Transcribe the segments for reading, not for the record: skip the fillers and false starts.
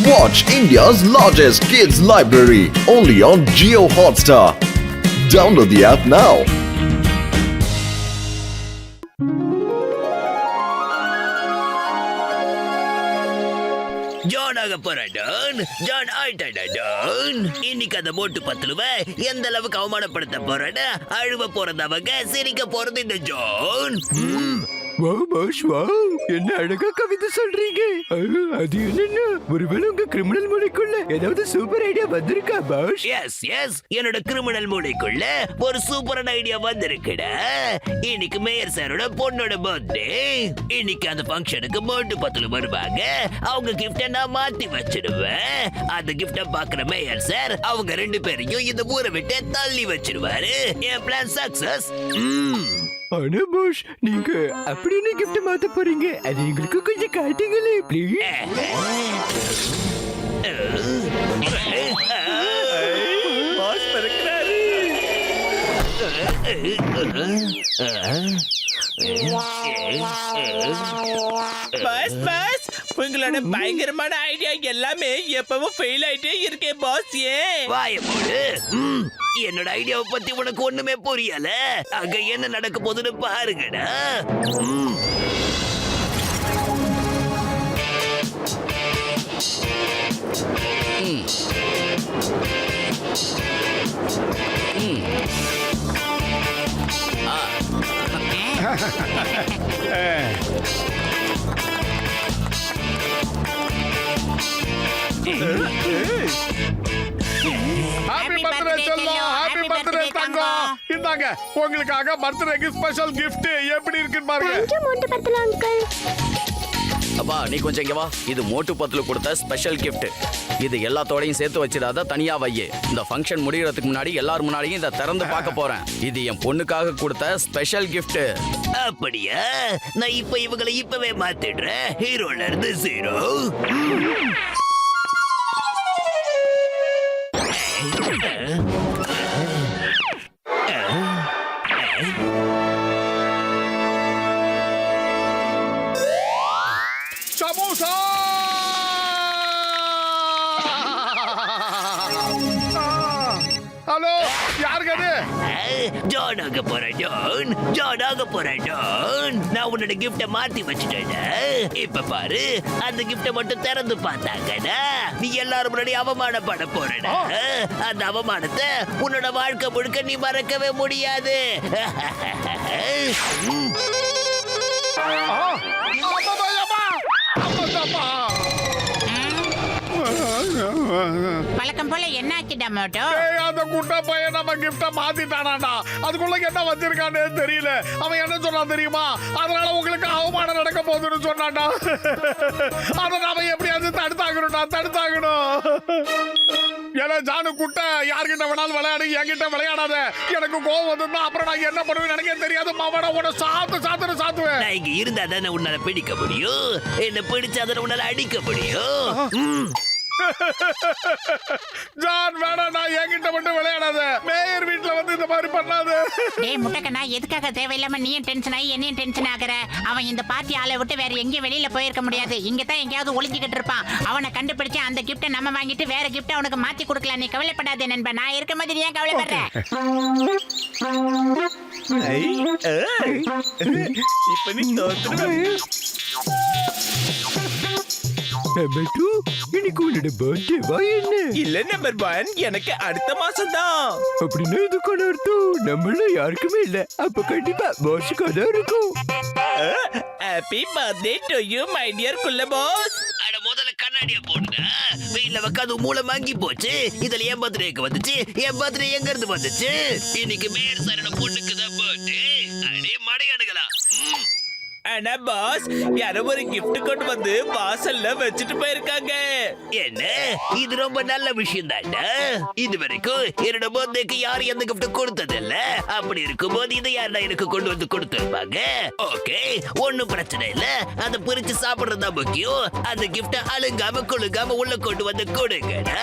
Watch India's largest kids library only on Jio Hotstar. Download the app now. ஜானாக போறான் John ஆயிட்டான். இன்னைக்கு அந்த மோட்டு பத்துலுவ எந்த அளவுக்கு அவமானப்படுத்த போறேன்னு அழுவ போறதவங்க சிரிக்க போறது இந்த ஜான். என்ன அழகா கவிதை சொல்றீங்க. அது என்னன்னா ஒருவேளை உங்க கிரிமினல் மூளைக்குள்ள ஏதாவது சூப்பர் ஐடியா வந்திருக்கா பாஷ்? எஸ் என்னோட கிரிமினல் மூளைக்குள்ள ஒரு சூப்பரான ஐடியா வந்திருக்குடா. இன்னைக்கு மேயர் சாரோட பொண்ணோட பர்த்டே. இன்னைக்கு அந்த ஃபங்க்ஷனுக்கு மோட்டு பத்துல வருவாங்க. அவங்க கிஃப்ட நான் மாத்தி வச்சிடுவேன். அந்த கிஃப்ட பாக்குற மேயர் சார் அவங்க ரெண்டு பேரையும் இந்த ஊரை விட்டு தள்ளி வச்சிருவாரு. என் பிளான் சக்சஸ். ஆனா பாஷ், நீங்க அப்படின்னு கிஃப்ட் மாத்த போறீங்க. அது எங்களுக்கு கொஞ்சம் காட்டுங்களே ப்ளீஸ். பாஸ் பறக்குறாரு. பாஸ் உங்களோட பயங்கரமான ஐடியா எல்லாமே எப்பவும் ஃபெயில் ஆயிட்டே இருக்கே பாஸ். ஏன் வாய போடு. என்னோட ஐடியாவை பத்தி உனக்கு ஒண்ணுமே புரியல. அங்க என்ன நடக்க போகுதுன்னு பாருங்கடா. ஹாப்பி பர்த்டே செல்லம், ஹாப்பி பர்த்டே தங்கம். இந்தாங்க உங்களுக்காக பர்த்டேக்கு ஸ்பெஷல் gift. எப்படி இருக்குன்னு பாருங்க. அப்பா நீ கொஞ்சம் இங்க வா. இது மோட்டு பத்துல கொடுத்த ஸ்பெஷல் கிஃப்ட். இது எல்லாத்தோடையும் சேர்த்து வச்சிடாத, தனியா வையே. இந்த ஃபங்க்ஷன் முடியறதுக்கு முன்னாடி எல்லாரும் முன்னாடியும் இதை திறந்து பார்க்க போறேன். இது என் பொண்ணுக்காக கொடுத்த ஸ்பெஷல் கிஃப்ட். அப்படியா? நான் இப்ப இவங்களை இப்பவே மாத்திடுறேன். ஹீரோல இருந்து ஜீரோ. சமோசா. ஹலோ, யாருக்கு அது? ஜான் ஆக போறேன் ஜான். நான் உன்னோட கிஃப்ட மாத்தி வச்சுட்டேன். இப்ப பாரு, அந்த கிஃப்ட மட்டும் திறந்து பார்த்தாங்கடா நீ எல்லாரும் முன்னாடி அவமானப்பட போறடா. அந்த அவமானத்தை உன்னோட வாழ்க்கை முழுக்க நீ மறக்கவே முடியாது. வழக்கம் போல என்ன ஆச்சுடா மோட்டோ? அந்த குட்டா பையன் நம்ம கிஃப்ட மாத்திட்டானாடா. அதுக்குள்ள என்ன வச்சிருக்கானே தெரியல. அவன் என்ன சொன்னான் தெரியுமா? அதனால உங்களுக்கு அவமானம் நடக்க போகுதுன்னு சொன்னான்டா. அத நாம எப்படியாவது தடுத்தாகணும். ஏன்னா ஜானு குட்டை யார்கிட்ட வேணாலும் விளையாடு, என்கிட்ட விளையாடாத. எனக்கு கோவம் வந்ததுன்னா அப்புறம் நான் என்ன பண்ணுவேன்னு எனக்கே தெரியாது. மாவன உன சாத்துவேன். நான் இங்க இருந்தா தானே உன்னால பிடிக்க முடியும். என்ன பிடிச்சாதானே உன்னால அடிக்க முடியும். ஜான் வேணாம், நான் என்கிட்ட மட்டும் விளையாடாத. மேயர் வீட்டுல வந்து இந்த மாதிரி பண்ணாத. டேய் முட்டக்கண்ணா, எதுக்காக தேவையில்லாம நீயும் டென்ஷன் ஆகி என்னையும் டென்ஷன் ஆகுற? அவன் இந்த பார்ட்டி ஆளை விட்டு வேற எங்கேயும் வெளியில போயிருக்க முடியாது. இங்க தான் எங்கேயாவது ஒளிஞ்சிக்கிட்டு இருப்பான். அவனை கண்டுபிடிச்சு அந்த கிஃப்ட்டை நம்ம வாங்கிட்டு வேற கிஃப்ட் அவனுக்கு மாத்தி கொடுக்கலாம். நீ கவலைப்படாதே நண்பா. நான் இருக்க மாதிரி நீ ஏன் கவலைப்படுற? இப்ப நீ தோத்துடுவ. இன்னைக்கு உன்னோட பர்த்டே வா என்ன? இல்ல நம்பர் 1, எனக்கு அடுத்த மாசம் தான். அப்படின்னா இதுக்கான அர்த்தம் நம்மள யாருக்குமே இல்ல. அப்ப கண்டிப்பா பாஸுக்கு தான் இருக்கும். Happy birthday to you my dear குள்ள பாஸ். அட முதல்ல கண்ணாடிய போடுங்க. வெயில்ல வைக்காது மூளை மங்கி போச்சு. இதுல என் பர்த்டேக்கு வந்துச்சு. என் பர்த்டே எங்க இருந்து வந்துச்சு? இன்னைக்கு மேயர் சாரோட பொண்ணுக்கு தான் பர்த்டே. அடே மடையானுங்களா. ஆனா பாஸ், யாரோ ஒரு gift கொண்டு வந்து வாசல்ல வச்சுட்டு போயிருக்காங்க. என்ன? இது ரொம்ப நல்ல விஷயம் தான்டா. இது வரைக்கும் என்னோட பர்த்டேக்கு யாரும் எந்த gift கொடுத்தது இல்ல. அப்படி இருக்கும்போது இதை யாரா எனக்கு கொண்டு வந்து கொடுத்திருப்பாங்க. ஓகே, ஒண்ணும் பிரச்சனை இல்ல. அதை பிரிச்சு சாப்பிடுறதா முக்கியம். அந்த gift அழுங்காம குழுங்காம உள்ள கொண்டு வந்து கொடுங்கடா.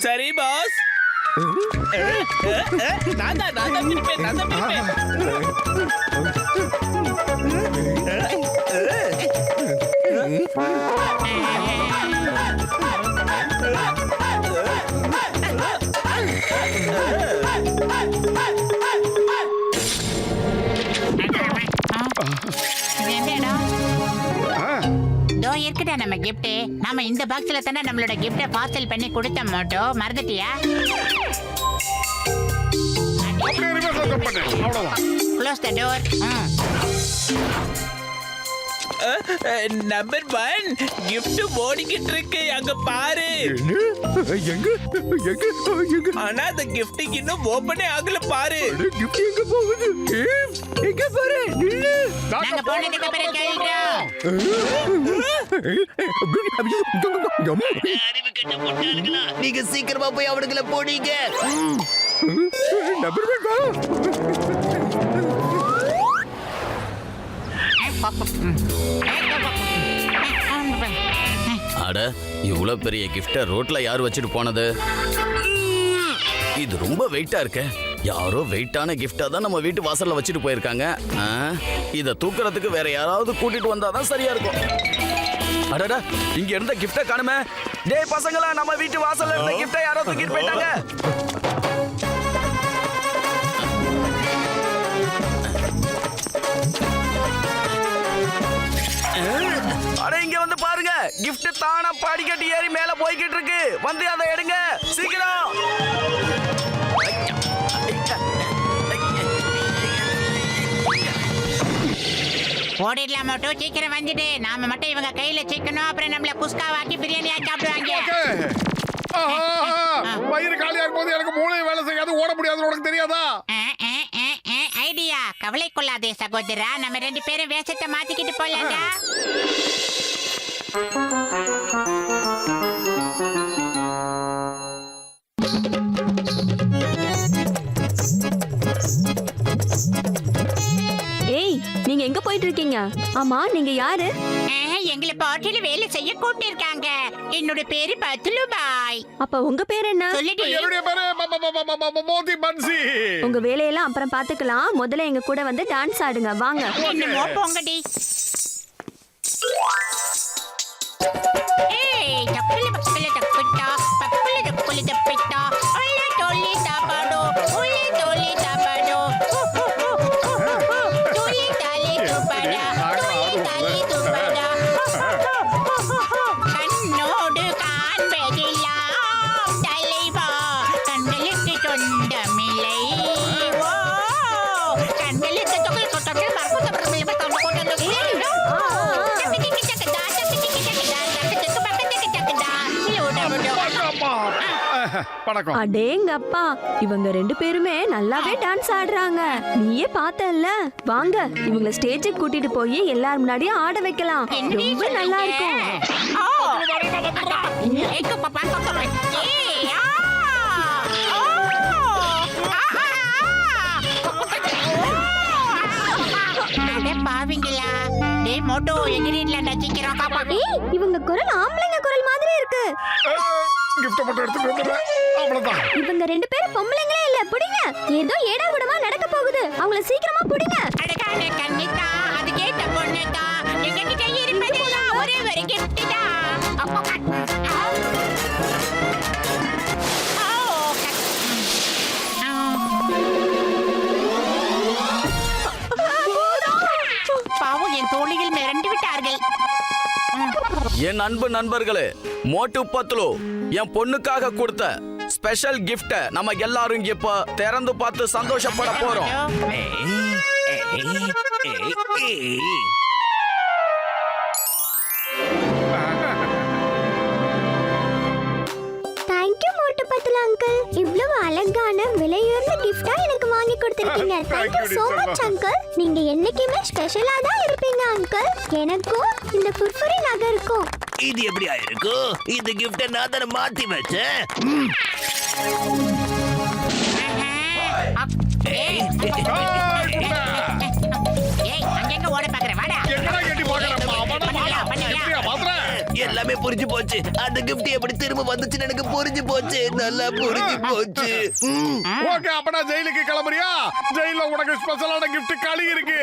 சரி பாஸ். நான் தான் பிடிப்பேன். எதுக்குடா நம்ம கிஃப்ட்? நாம இந்த பாக்ஸ்ல தானே நம்மளோட கிஃப்ட பார்சல் பண்ணி கொடுத்த மாட்டோம், மறந்துட்டியா? அப்படியே ரிவர்ஸ் பண்ணு, அவ்வளவுதான். Close the door. Number 1 gift ஓடிக்கிட்டு இருக்கு, அங்க பாரு. எங்க எங்க எங்க ஆனா அந்த கிஃப்ட் இன்னும் ஓபனே ஆகல, பாரு. கிஃப்ட் எங்க போகுது? எங்க பாரு, நில்லு. நாங்க போனதுக்கு பிறகு கேளுடா. அறிவு கெட்ட முட்டாள்களா, நீங்க சீக்கிரமா போய் அவனுங்களை போனீங்க. நம்பர் வேண்டா. அட, இவ்வளவு பெரிய கிஃப்ட ரோட்ல யார் வச்சுட்டு போனது? இது ரொம்ப வெயிட்டா இருக்க. யாரோ வெயிட்டான கிஃப்டா தான் நம்ம வீட்டு வாசல்ல வச்சுட்டு போயிருக்காங்க. இத தூக்குறதுக்கு வேற யாராவது கூட்டிட்டு வந்தாதான் சரியா இருக்கும். அடடா, இங்க இருந்த கிஃப்ட காணுமே. டேய் பசங்களா, நம்ம வீட்டு வாசல்ல இருந்த கிஃப்ட யாரோ தூக்கிட்டு போயிட்டாங்க. அட, இங்க வந்து பாருங்க. கிஃப்ட் தானா படிக்கட்டு ஏறி மேல போய்கிட்டு இருக்கு. வந்து அதை எடுங்க சீக்கிரம். ஓடிடலாம் மட்டும், சீக்கிரம் வந்துடு. நாம மட்டும் இவங்க கையில சிக்கணும், அப்புறம் நம்மள குஸ்கா வாக்கி பிரியாணி ஆக்கி சாப்பிடுவாங்க. வயிறு காலியா இருக்கும்போது எனக்கு மூளை வேலை செய்யாது, ஓட முடியாதுன்னு உனக்கு தெரியாதா? ஐடியா, கவலை கொள்ளாதே சகோதரா. நம்ம 2 பேரும் வேஷத்தை மாத்திக்கிட்டு போலாம்டா. ஏய், நீங்க எங்க போயிட்டு இருக்கீங்க? ஆமா, நீங்க யாரு? எங்களை பார்ட்டில வேலை செய்ய கூட்டிருக்காங்க. என்னோட பேரு பத்லுபாய். அப்ப உங்க பேர் என்ன? சொல்லிட்டு என்னுடைய பேரு மோதி பன்சி. உங்க வேலையெல்லாம் அப்புறம் பாத்துக்கலாம். முதல்ல எங்க கூட வந்து டான்ஸ் ஆடுங்க, வாங்க. என்னமோ போங்கடி. ஏய், டக்குல பக்கல டக்குட்டா, பக்கல டக்குல டப்பிட்டா. ஒல்லே டோலி தாபாடோ, ஒல்லே டோலி தாபாடோ. டோலி டாலி துபடா, டோலி டாலி துபடா. கண்ணோடு காண்பதெல்லாம் தலைவா, கண்களுக்கு சொந்தமில்லை. ஓ, கண்களுக்கு தொகல் கொட்டல் மறந்து அடேங்கப்பா, இவங்க 2 பேருமே நல்லாவே டான்ஸ் ஆடுறாங்க. நீயே பார்த்தல்ல. வாங்க, இவங்கள ஸ்டேஜுக்கு கூட்டிட்டு போய் எல்லார் முன்னாடியும் ஆட வைக்கலாம். ரொம்ப நல்லா இருக்கும். பாவிங்களா, டேய் மோட்டோ, எகிரின்ல சீக்கிரம் காப்பாத்து. இவங்க குரல் ஆம்பளைங்க குரல் மாதிரி இருக்கு. கிஃப்ட் மட்டும் எடுத்துட்டு வந்துடுறேன், அவ்வளவுதான். இவங்க 2 பேரும் பொம்பளைங்களே இல்ல, புடிங்க. ஏதோ ஏடா கூடமா நடக்க போகுது. அவங்கள சீக்கிரமா புடிங்க. அடகான கண்ணிதா, அது கேட்ட பொண்ணுதா. எங்க கிட்ட இருப்பதெல்லாம் ஒரே ஒரு gift தான். அப்போ பாவம், என் தோழிகள் மிரண்டு விட்டார்கள். என் அன்பு நண்பர்களே, மோட்டு பத்லு என் பொண்ணுக்காக கொடுத்த ஸ்பெஷல் கிஃப்ட நம்ம எல்லாரும் இப்ப திறந்து பார்த்து சந்தோஷப்பட போறோம். தேங்க்யூ மோட்டு பத்லு அங்கிள். இவ்வளவு அழகான விலையுயர்ந்த கிஃப்டா எனக்கு வாங்கி கொடுத்திருக்கீங்க. Thank you so much uncle. நீங்க என்னைக்குமே ஸ்பெஷலா தான் இருப்பீங்க அங்கிள். எனக்கும் இந்த குர்குரி நகருக்கும். இது எப்படி ஆயிருக்கு? இந்த கிஃப்ட நான் தானே மாத்தி வச்சேன். ஏய், அங்கங்க ஓட பாக்குற, வாடா. எங்கடா கேட்டி பாக்குறப்பா? அவனா எப்படியா பாக்குறேன்? எல்லாமே புரிஞ்சு போச்சு. அந்த கிஃப்ட் எப்படி திரும்ப வந்துச்சுன்னு எனக்கு புரிஞ்சு போச்சு. நல்லா புரிஞ்சு போச்சு. ஓகே, அப்ப ஜெயிலுக்கு கிளம்புறியா? ஜெயில உனக்கு ஸ்பெஷலான கிஃப்ட் களி இருக்கு.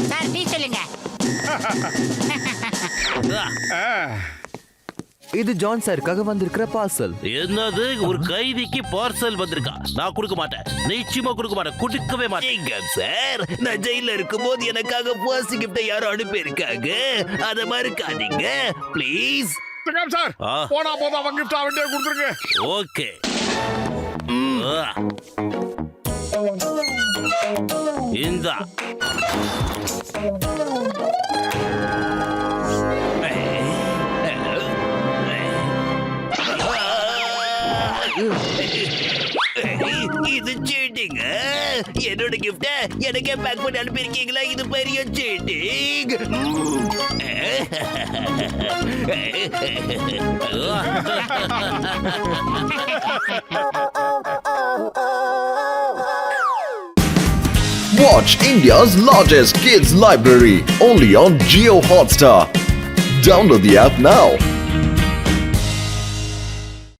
சார், டீ சொல்லுங்க. இது ஜான் சாருக்காக வந்திருக்கிற பார்சல். என்னது ஒரு கைதிக்கு பார்சல் வந்திருக்கா? நான் கொடுக்க மாட்டேன், நிச்சயமா கொடுக்க மாட்டேன், கொடுக்கவே மாட்டேன். சார், நான் ஜெயில இருக்கும்போது எனக்காக ஃபர்ஸ்ட் கிஃப்ட் யாரும் அனுப்பி இருக்காங்க, அத மறக்காதீங்க ப்ளீஸ். சிங்கம் சார், ஆ. போனா போதும் அவன் கிஃப்ட் அவன்கிட்டயே கொடுத்துருங்க. ஓகே. இந்தா. இது சீட்டிங். என்னோட கிஃப்ட எனக்கே பேக் பண்ணி அனுப்பியிருக்கீங்களா? இது பெரிய seating. Watch India's largest kids library only on Geo Hotstar. Download the app now.